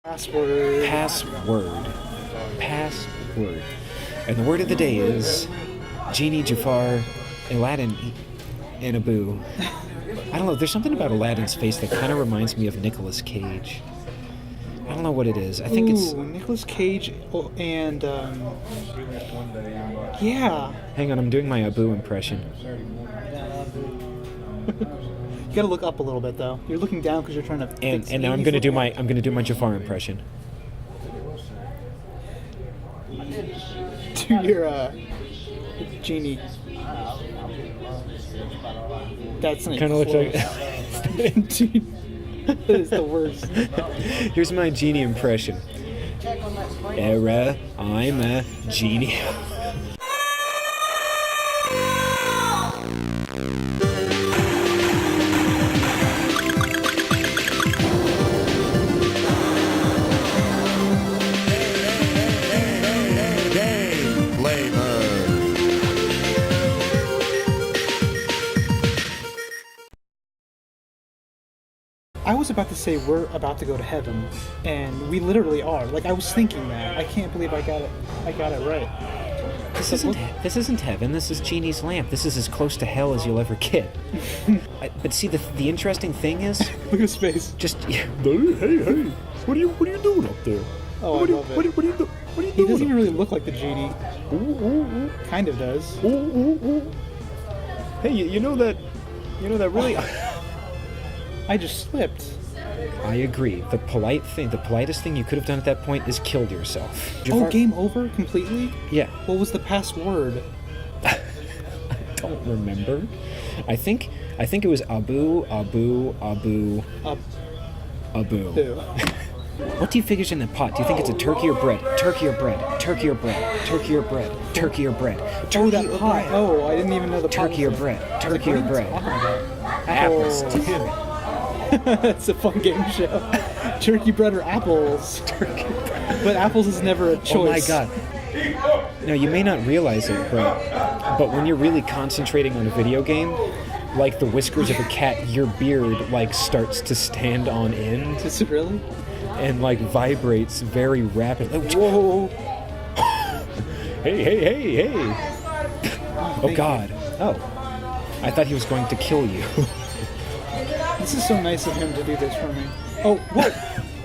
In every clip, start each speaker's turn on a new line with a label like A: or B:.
A: Password.
B: Password. And the word of the day is Genie, Jafar, Aladdin, and Abu. I don't know, there's something about Aladdin's face that kind of reminds me of Nicolas Cage. I don't know what it is. I think it's...
A: Nicolas Cage and, yeah.
B: Hang on, I'm doing my Abu impression.
A: You gotta look up a little bit, though. You're looking down because you're trying to...
B: And now I'm gonna do my Jafar impression.
A: Do your, Genie. That's not
B: Kind of looks like...
A: That is the worst.
B: Here's my Genie impression. Era, I'm a genie.
C: Game Flamerz.
A: I was about to say we're about to go to heaven, and we literally are. Like, I was thinking that. I can't believe I got it right.
B: This isn't heaven. This is Genie's lamp. This is as close to hell as you'll ever get. But see, the interesting thing is,
A: Look at his face.
B: just
C: Hey, what are you doing up there?
A: Oh, I love it.
C: What are you doing?
A: He doesn't even really look like the genie. Kind of does.
B: Hey, you know that really.
A: I just slipped.
B: I agree. The politest thing you could have done at that point is killed yourself.
A: Oh, game over completely?
B: Yeah.
A: What was the password?
B: I don't remember. I think it was Abu.
A: Boo.
B: What do you figure's in the pot? Do you think it's a turkey or bread? Turkey or bread? Turkey or bread? Turkey or bread? Turkey or bread?
A: Oh, that pot. Oh, I didn't even know the pot.
B: Turkey or bread? Turkey or bread? Apples. Damn it.
A: It's a fun game show. Turkey bread or apples? Turkey bread. But apples is never a choice.
B: Oh my god. Now, you may not realize it, but when you're really concentrating on a video game, like the whiskers of a cat, your beard, like, starts to stand on end.
A: Is it really?
B: And, like, vibrates very rapidly.
A: Whoa.
B: Hey. Oh, God. Oh. I thought he was going to kill you.
A: This is so nice of him to do this for me. Oh, what?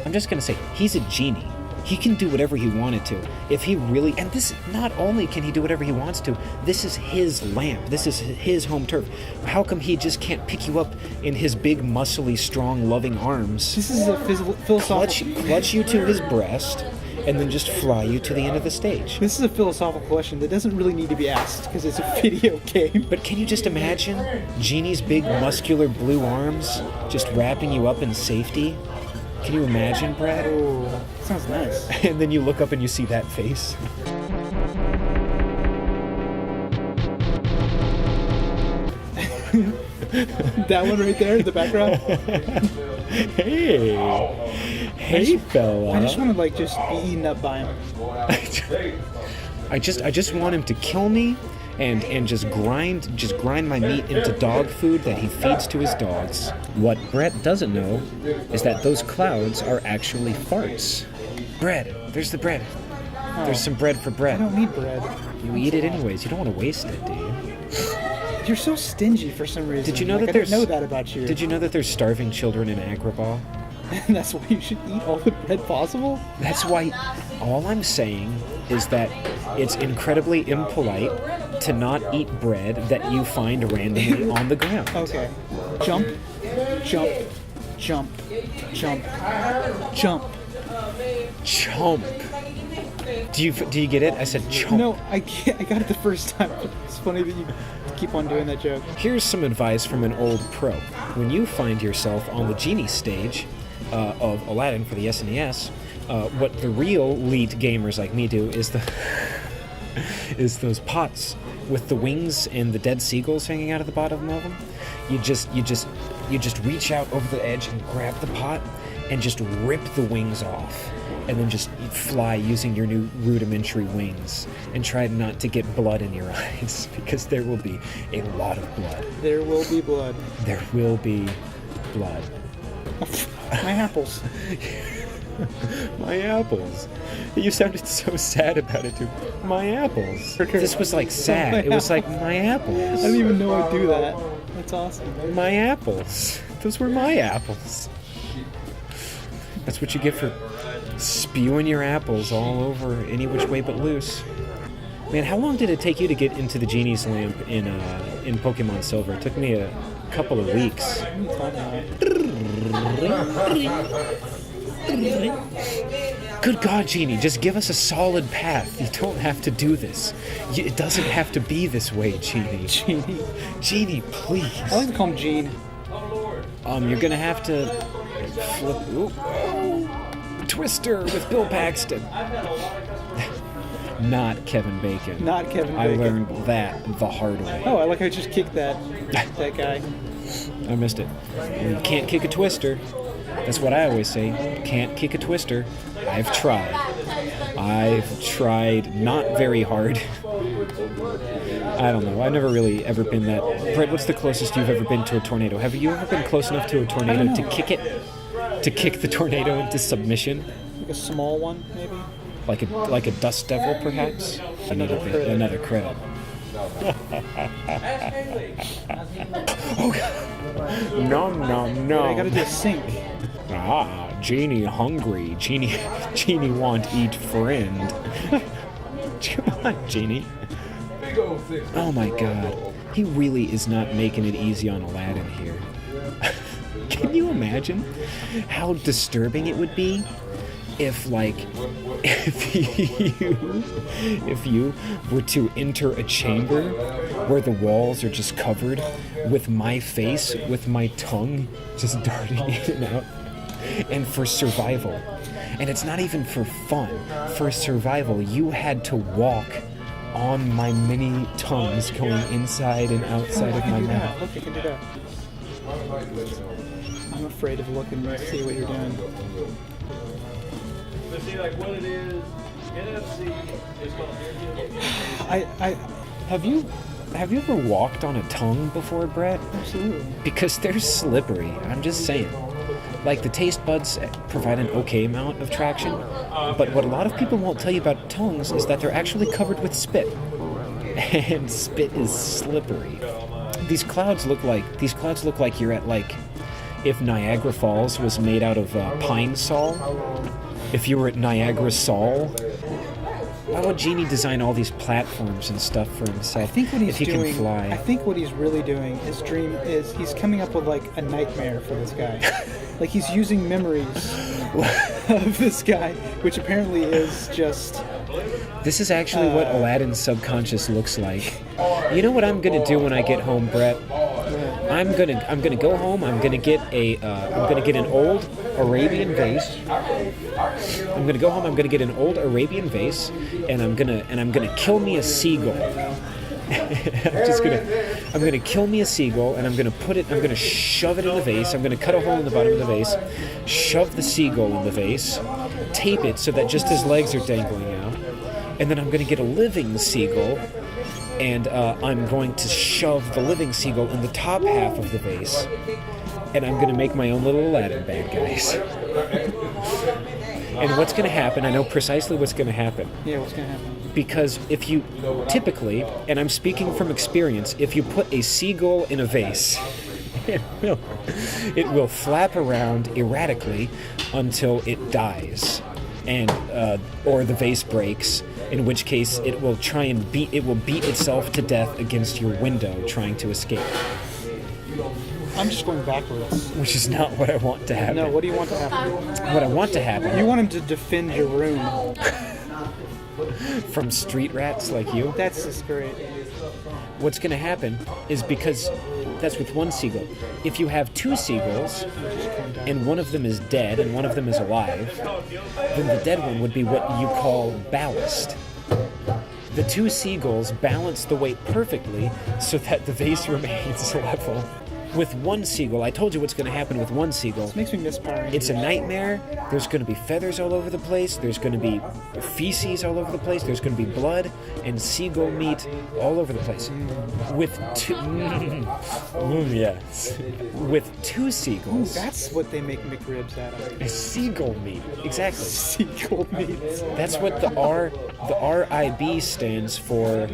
B: I'm just going to say, he's a genie. He can do whatever he wanted to. If he really... And this, not only can he do whatever he wants to, this is his lamp. This is his home turf. How come he just can't pick you up in his big, muscly, strong, loving arms?
A: This is a philosophical...
B: Clutch you to his breast, and then just fly you to the end of the stage.
A: This is a philosophical question that doesn't really need to be asked, because it's a video game.
B: But can you just imagine Genie's big, muscular blue arms just wrapping you up in safety? Can you imagine, Brad?
A: Oh, sounds nice.
B: And then you look up and you see that face.
A: That one right there in the background?
B: Hey, fella.
A: I just want to, like, just be eaten up by him.
B: I just want him to kill me and just grind my meat into dog food that he feeds to his dogs. What Brett doesn't know is that those clouds are actually farts. Bread. There's the bread.
A: Oh.
B: There's some bread for
A: I
B: bread.
A: don't need bread.
B: You eat it anyways. You don't want to waste it, do you?
A: You're so stingy for some reason.
B: Did you know
A: like,
B: that
A: I didn't know that about you.
B: Did you know that there's starving children in Agrabah?
A: And that's why you should eat all the bread possible?
B: That's why all I'm saying is that it's incredibly impolite to not eat bread that you find randomly on the ground.
A: Okay. Jump.
B: Chomp. Do you get it? I said chomp.
A: No, I got it the first time. It's funny that you keep on doing that joke.
B: Here's some advice from an old pro. When you find yourself on the genie stage of Aladdin for the SNES, what the real elite gamers like me do is those pots with the wings and the dead seagulls hanging out of the bottom of them. You just reach out over the edge and grab the pot and just rip the wings off, and then just fly using your new rudimentary wings, and try not to get blood in your eyes, because there will be a lot of blood.
A: There will be blood.
B: There will be blood.
A: My apples.
B: My apples. You sounded so sad about it too. My apples. This was like sad. It was like my apples.
A: I didn't even know I'd do that. That's awesome.
B: My apples. Those were my apples. That's what you get for spewing your apples all over any which way but loose. Man, how long did it take you to get into the Genie's Lamp in Pokemon Silver? It took me a couple of weeks. Good God, Genie, just give us a solid path. You don't have to do this. It doesn't have to be this way, Genie. Genie, please.
A: I like to call him Gene.
B: You're gonna have to flip. Ooh. Twister with Bill Paxton. Not Kevin Bacon.
A: Not Kevin
B: I
A: Bacon.
B: learned that the hard way.
A: Oh, I like how I just kicked that guy.
B: I missed it. You can't kick a twister. That's what I always say. Can't kick a twister. I've tried. I've tried not very hard. I don't know. I've never really ever been that. Brett, what's the closest you've ever been to a tornado? Have you ever been close enough to a tornado to kick it? To kick the tornado into submission?
A: Like a small one, maybe?
B: Like a dust devil, perhaps? Another credit. Oh, nom nom nom.
A: I gotta do a sync.
B: Ah, Genie hungry. Genie want eat friend. Come on, Genie. Oh my God, he really is not making it easy on Aladdin here. Can you imagine how disturbing it would be if you were to enter a chamber where the walls are just covered with my face, with my tongue just darting in and out, and for survival, and it's not even for fun, for survival, you had to walk on my many tongues going inside and outside of my mouth.
A: Look, I can do that. I'm afraid of looking to see what you're doing.
D: See, like what it is, NFC is going
B: Have you ever walked on a tongue before, Brett?
A: Absolutely.
B: Because they're slippery. I'm just saying. Like, the taste buds provide an okay amount of traction, but what a lot of people won't tell you about tongues is that they're actually covered with spit. And spit is slippery. These clouds look like you're at, like, if Niagara Falls was made out of pine sol. If you were at Niagara Sol, why would Genie design all these platforms and stuff for himself?
A: I think what he's
B: if he
A: doing,
B: can fly?
A: I think what he's really doing, his dream is he's coming up with like a nightmare for this guy. Like he's using memories of this guy, which apparently is just.
B: This is actually what Aladdin's subconscious looks like. You know what I'm gonna do when I get home, Brett? I'm gonna go home. I'm gonna get an old Arabian vase. I'm gonna go home. I'm gonna get an old Arabian vase, and I'm gonna kill me a seagull. I'm gonna kill me a seagull, and I'm gonna shove it in the vase. I'm gonna cut a hole in the bottom of the vase, shove the seagull in the vase, tape it so that just his legs are dangling out, and then I'm gonna get a living seagull. And I'm going to shove the living seagull in the top half of the vase, and I'm going to make my own little Aladdin bad guys. And what's going to happen, I know precisely what's going to happen.
A: Yeah, what's going to happen?
B: Because if you typically, and I'm speaking from experience, if you put a seagull in a vase, it will flap around erratically until it dies, and or the vase breaks. In which case, it will beat itself to death against your window, trying to escape.
A: I'm just going backwards.
B: Which is not what I want to happen.
A: No, what do you want to happen?
B: What I want to happen.
A: You want him to defend your room.
B: From street rats like you.
A: That's just great.
B: What's going to happen is, because that's with one seagull. If you have two seagulls, and one of them is dead and one of them is alive, then the dead one would be what you call ballast. The two seagulls balance the weight perfectly so that the vase remains level. With one seagull, I told you what's going to happen with one seagull.
A: This makes me miss Power Rangers.
B: It's a nightmare. There's going to be feathers all over the place. There's going to be feces all over the place. There's going to be blood and seagull meat all over the place. With two, yes, with two
A: Ooh,
B: seagulls.
A: that's what they make McRibs out of.
B: Seagull meat, exactly.
A: Seagull meat.
B: That's what the RIB stands for.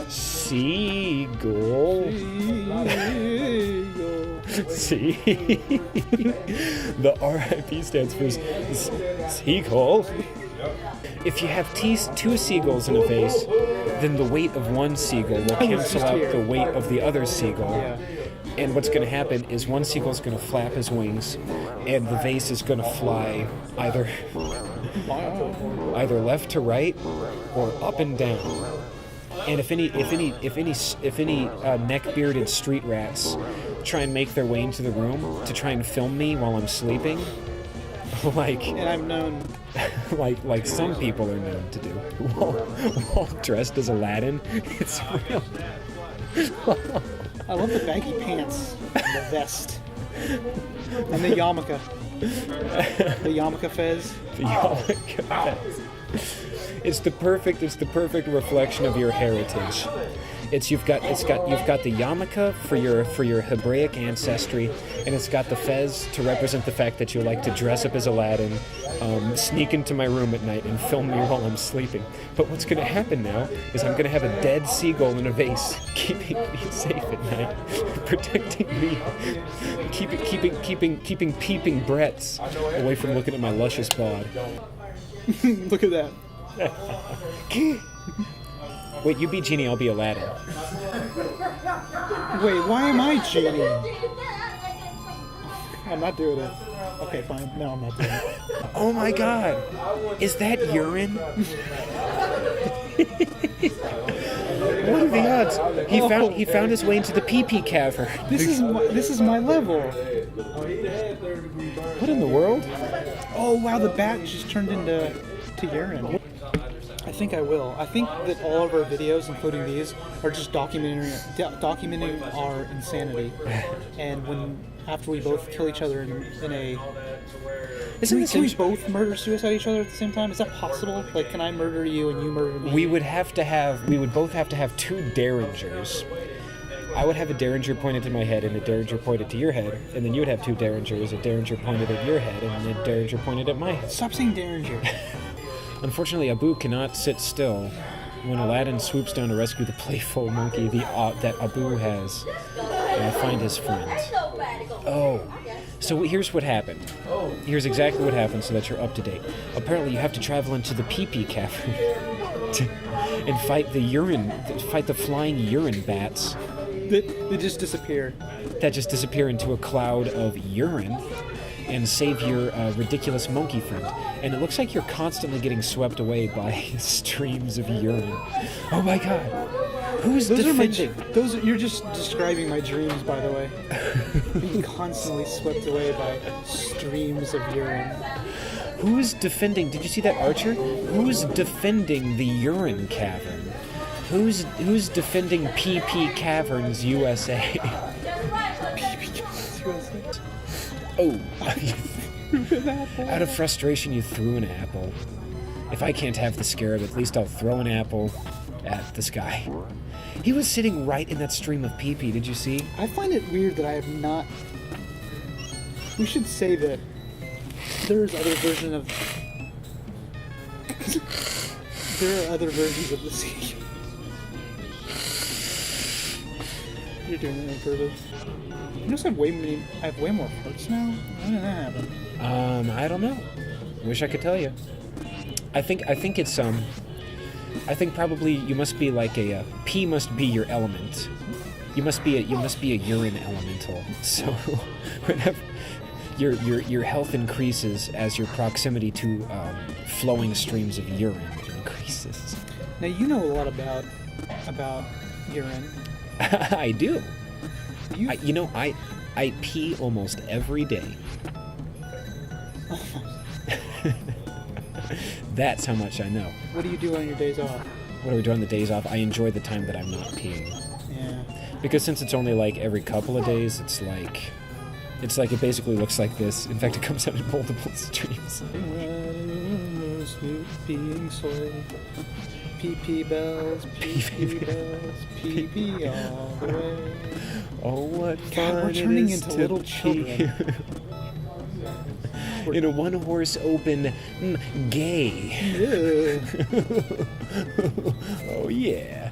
B: Seagull. See? The RIP stands for seagull. If you have two seagulls in a vase, then the weight of one seagull will cancel out the weight of the other seagull.
A: Yeah.
B: And what's going to happen is one seagull's going to flap his wings, and the vase is going to fly either left to right or up and down. And if any neck-bearded street rats try and make their way into the room to try and film me while I'm sleeping,
A: And I'm known.
B: like some people are known to do, while dressed as Aladdin, it's real.
A: I love the baggy pants, and the vest, and the yarmulke. The yarmulke fez.
B: The yarmulke fez. It's the perfect reflection of your heritage. You've got the yarmulke for your Hebraic ancestry, and it's got the fez to represent the fact that you like to dress up as Aladdin, sneak into my room at night and film me while I'm sleeping. But what's going to happen now is I'm going to have a dead seagull in a vase, keeping me safe at night, protecting me, keeping peeping Bretts away from looking at my luscious bod.
A: Look at that.
B: Wait, you be Genie, I'll be Aladdin.
A: Wait, why am I Genie? I'm not doing it. Okay, fine. No, I'm not doing it.
B: Oh my god! Is that urine? What are the odds? He found his way into the pee-pee cavern.
A: This is my level.
B: What in the world?
A: Oh wow, the bat just turned into urine. I think I will. I think that all of our videos, including these, are just documenting our insanity. And after we both kill each other in a...
B: Isn't this
A: Can we both murder suicide each other at the same time? Is that possible? Like, can I murder you and you murder me?
B: We would both have to have two derringers. I would have a derringer pointed to my head and a derringer pointed to your head, and then you would have two derringers, a derringer pointed at your head and a derringer pointed at my head.
A: Stop saying derringer.
B: Unfortunately, Abu cannot sit still when Aladdin swoops down to rescue the playful monkey that Abu has and find his friend. Oh, so here's what happened. Here's exactly what happened so that you're up to date. Apparently, you have to travel into the pee-pee cavern and fight the flying urine bats.
A: They just disappear.
B: That just disappear into a cloud of urine and save your ridiculous monkey friend. And it looks like you're constantly getting swept away by streams of urine. Oh my god. Who's defending?
A: You're just describing my dreams, by the way. Being constantly swept away by streams of urine.
B: Who's defending? Did you see that archer? Who's defending the urine cavern? Who's defending PP Caverns USA?
A: PP Caverns USA.
B: Oh. Out of frustration, you threw an apple. If I can't have the scarab, at least I'll throw an apple at the sky. He was sitting right in that stream of pee-pee, did you see?
A: I find it weird that I have not... We should say that there's other version of... There are other versions of the sea. You're doing it on purpose. You notice I have way more parts now? When did that happen?
B: I don't know. Wish I could tell you. I think it's I think probably you must be like pee must be your element. You must be a urine elemental. So whenever your health increases as your proximity to flowing streams of urine increases.
A: Now you know a lot about urine.
B: I do. I pee almost every day. That's how much I know.
A: What do you do on your days off?
B: What are we doing on the days off? I enjoy the time that I'm not peeing.
A: Yeah.
B: Because since it's only like every couple of days, it's like it basically looks like this. In fact, it comes out in multiple streams.
A: Being soy. PP bells, PP bells, PP all the way.
B: Oh, what fun
A: God, we're
B: it
A: turning
B: is
A: into
B: to
A: little
B: be
A: children.
B: in a one-horse open gay. Oh yeah.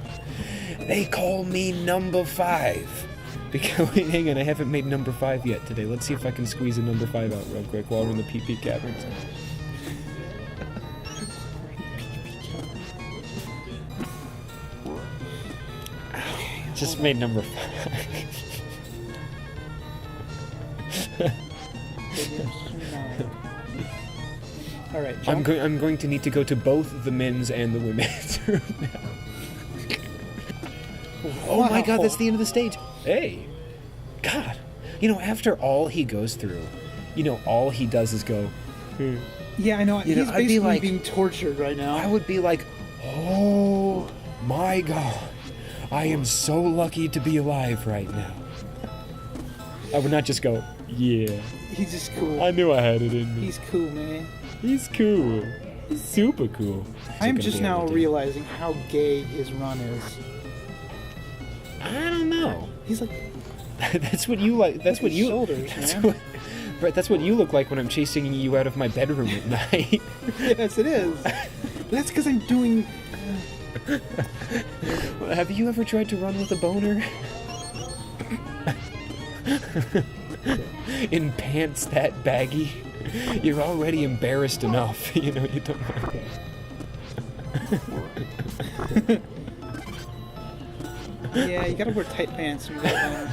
B: They call me number 5. Because, wait, hang on, I haven't made number 5 yet today. Let's see if I can squeeze a number 5 out real quick while we're in the PP caverns. Just made number 5.
A: All right,
B: I'm
A: jump.
B: going to need to go to both the men's and the women's room now. Oh my God, that's the end of the stage. Hey, God, after all he goes through, all he does is go.
A: Yeah, I know. He's
B: I'd be
A: basically
B: like-
A: being tortured right now.
B: I would be like, oh my God, I am so lucky to be alive right now. I would not just go, yeah,
A: He's just cool.
B: I knew I had it in me.
A: He's cool, man.
B: He's cool. He's super cool.
A: I'm just now realizing how gay his run is.
B: I don't know.
A: He's like,
B: That's what you like. That's
A: Look
B: what
A: at
B: you.
A: his shoulders,
B: that's
A: man.
B: what, Brett, that's what you look like when I'm chasing you out of my bedroom at night.
A: yes, it is. That's because I'm doing.
B: Have you ever tried to run with a boner? In pants that baggy? You're already embarrassed enough. You don't want
A: Yeah, you gotta wear tight pants when you go down.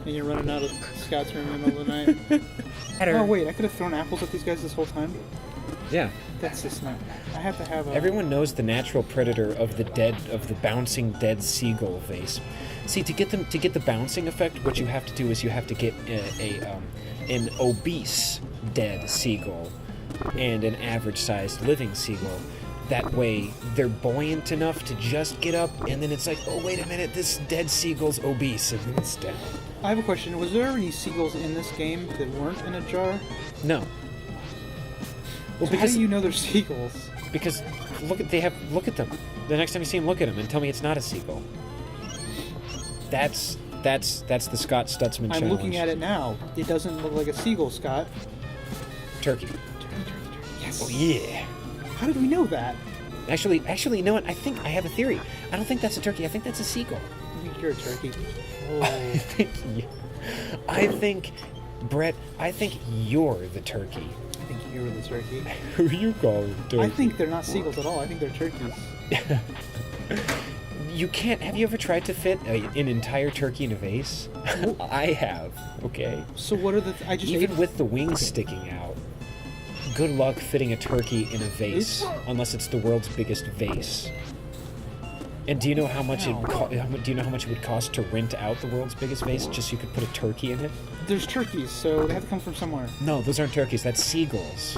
A: And you're running out of Scott's room in the middle of the night. Oh wait, I could have thrown apples at these guys this whole time.
B: Yeah.
A: That's just not. I have to have a.
B: Everyone knows the natural predator of the bouncing dead seagull vase. See, to get the bouncing effect, what you have to do is you have to get an obese dead seagull and an average-sized living seagull. That way, they're buoyant enough to just get up, and then it's like, oh wait a minute, this dead seagull's obese, and then it's down.
A: I have a question. Was there any seagulls in this game that weren't in a jar?
B: No. Well,
A: So how do you know they're seagulls?
B: Because look at them. The next time you see them, look at them and tell me it's not a seagull. That's the Scott Stutzman challenge.
A: I'm looking at it now. It doesn't look like a seagull, Scott.
B: Turkey.
A: Yes.
B: Oh yeah.
A: How did we know that?
B: Actually, you know what? I think I have a theory. I don't think that's a turkey. I think that's a seagull.
A: I think you're a turkey.
B: I think, Brett, I think you're the turkey.
A: I think you're the turkey.
B: Who you calling turkey?
A: I think they're not seagulls at all. I think they're turkeys.
B: You can't. Have you ever tried to fit an entire turkey in a vase? I have. Okay.
A: So what are the? I just
B: Even
A: ate.
B: with the wings sticking out, good luck fitting a turkey in a vase, unless it's the world's biggest vase. And do you know how much it would cost to rent out the world's biggest vase just so you could put a turkey in it?
A: There's turkeys, so they have to come from somewhere.
B: No, those aren't turkeys. That's seagulls.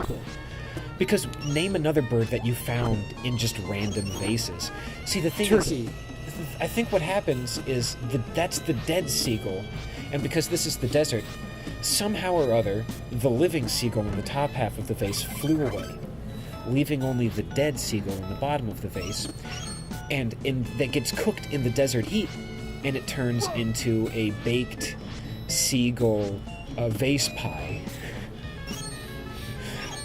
B: Because name another bird that you found in just random vases. See, the thing
A: Turkey.
B: is, I think what happens is that's the dead seagull, and because this is the desert, somehow or other, the living seagull in the top half of the vase flew away, leaving only the dead seagull in the bottom of the vase, and that gets cooked in the desert heat, and it turns into a baked seagull vase pie.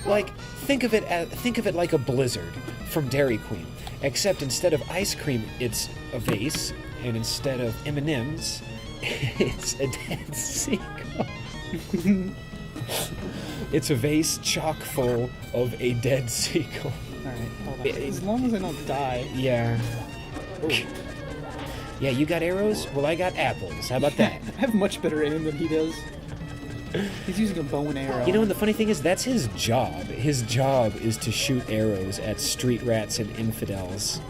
B: Like, think of it like a blizzard from Dairy Queen, except instead of ice cream, it's a vase, and instead of M&Ms, it's a dead seagull. It's a vase chock full of a dead seagull.
A: All right, hold on. As long as I don't die.
B: Yeah. Yeah, you got arrows? Well, I got apples. How about that?
A: I have much better aim than he does. He's using a bow and arrow.
B: You know, and the funny thing is, that's his job. His job is to shoot arrows at street rats and infidels.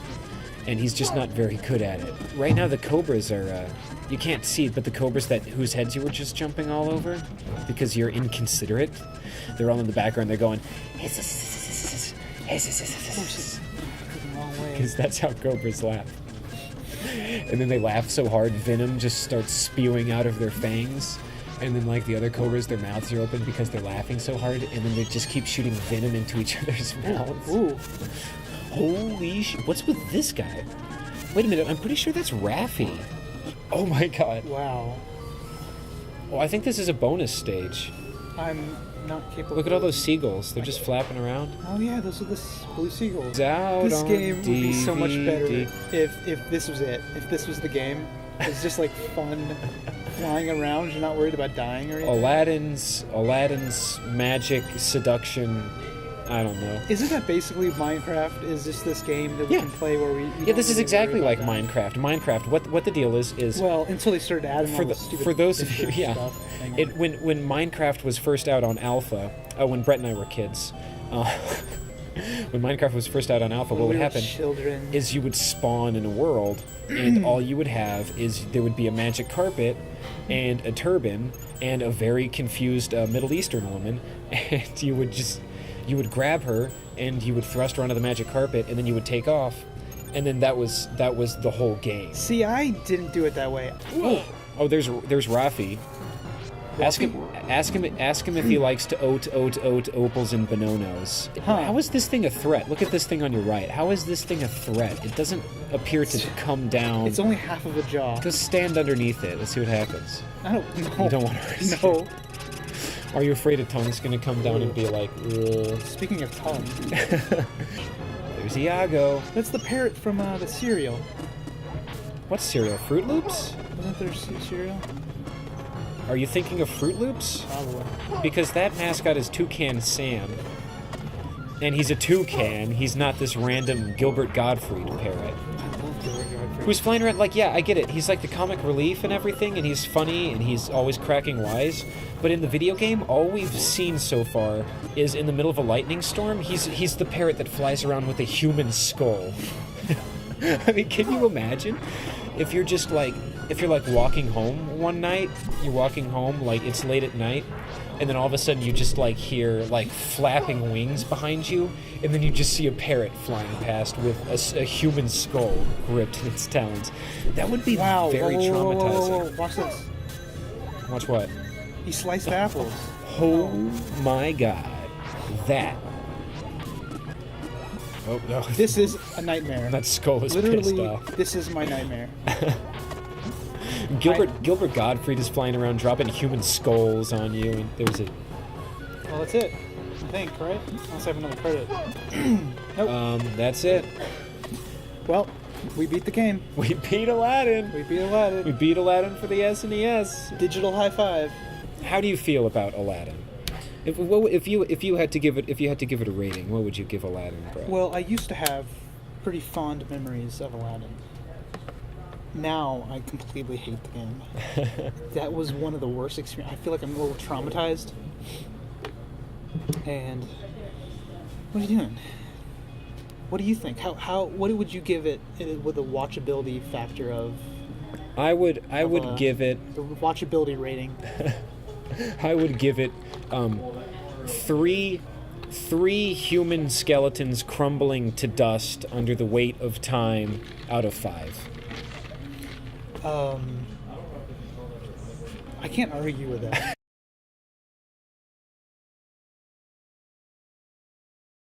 B: And he's just not very good at it. Right now, the cobras are, you can't see it, but the cobras whose heads you were just jumping all over, because you're inconsiderate, they're all in the background, they're going,
A: Wrong way.
B: because that's how cobras laugh. And then they laugh so hard, venom just starts spewing out of their fangs. And then, like, the other cobras, their mouths are open because they're laughing so hard, and then they just keep shooting venom into each other's mouths.
A: Ooh.
B: Holy shit. What's with this guy? Wait a minute, I'm pretty sure that's Raffi. Oh my god.
A: Wow.
B: Oh, I think this is a bonus stage.
A: I'm not capable.
B: Look at all those seagulls. They're just flapping around.
A: Oh yeah, those are the blue seagulls.
B: It's out
A: This
B: on
A: game would be so much better
B: DVD.
A: if this was it. If this was the game. It's just like fun flying around. You're not worried about dying or anything.
B: Aladdin's magic seduction. I don't know.
A: Isn't that basically Minecraft? Is this game that we can play where we?
B: Yeah, this is exactly like Minecraft. Minecraft. What the deal is
A: well, until they started adding all the stupid
B: for those of you,
A: picture
B: yeah.
A: stuff. Hang on.
B: When Minecraft was first out on Alpha, when Brett and I were kids, when Minecraft was first out on Alpha,
A: When
B: what
A: we
B: would
A: were
B: happen
A: children.
B: is you would spawn in a world, and all you would have is there would be a magic carpet, and a turban, and a very confused Middle Eastern woman, and you would grab her, and you would thrust her onto the magic carpet, and then you would take off, and then that was the whole game.
A: See, I didn't do it that way.
B: Oh, there's Rafi. Ask him if he likes to oat opals and bononos.
A: Huh.
B: How is this thing a threat? Look at this thing on your right. How is this thing a threat? It doesn't appear to come down.
A: It's only half of a jaw.
B: Just stand underneath it. Let's see what happens.
A: I don't know.
B: You don't want to risk
A: No.
B: it. Are you afraid a tongue's going to come down and be like, ugh?
A: Speaking of tongue,
B: There's Iago.
A: that's the parrot from the cereal.
B: What cereal? Fruit Loops?
A: Wasn't there cereal?
B: Are you thinking of Fruit Loops?
A: Probably.
B: Because that mascot is Toucan Sam. And he's a toucan. He's not this random Gilbert Gottfried parrot.
A: I love Gilbert Gottfried.
B: Who's flying around, like, yeah, I get it. He's like the comic relief and everything, and he's funny, and he's always cracking wise. But in the video game, all we've seen so far is in the middle of a lightning storm, he's the parrot that flies around with a human skull. I mean, can you imagine? If you're walking home one night, you're walking home, like, it's late at night, and then all of a sudden you just, like, hear, like, flapping wings behind you, and then you just see a parrot flying past with a human skull gripped in its talons. That would be very traumatizing.
A: Watch this.
B: Watch what?
A: He sliced apples.
B: Oh my god. That. Oh, no.
A: This is a nightmare.
B: That skull is pissed
A: Literally,
B: off.
A: this is my nightmare.
B: Gilbert Gottfried is flying around dropping human skulls on you, and there's a...
A: Well, that's it. I think, right? Unless I have another credit. Nope.
B: That's it.
A: Well, we beat the game.
B: We beat Aladdin.
A: We beat Aladdin.
B: We beat Aladdin for the SNES.
A: Digital high five.
B: How do you feel about Aladdin? If you had to give it a rating, what would you give Aladdin, Brett?
A: Well, I used to have pretty fond memories of Aladdin. Now I completely hate the game. That was one of the worst experiences. I feel like I'm a little traumatized. And what are you doing? What do you think? What would you give it with the watchability factor of?
B: I would give it.
A: The watchability rating.
B: I would give it three human skeletons crumbling to dust under the weight of time out of 5.
A: I can't argue with that.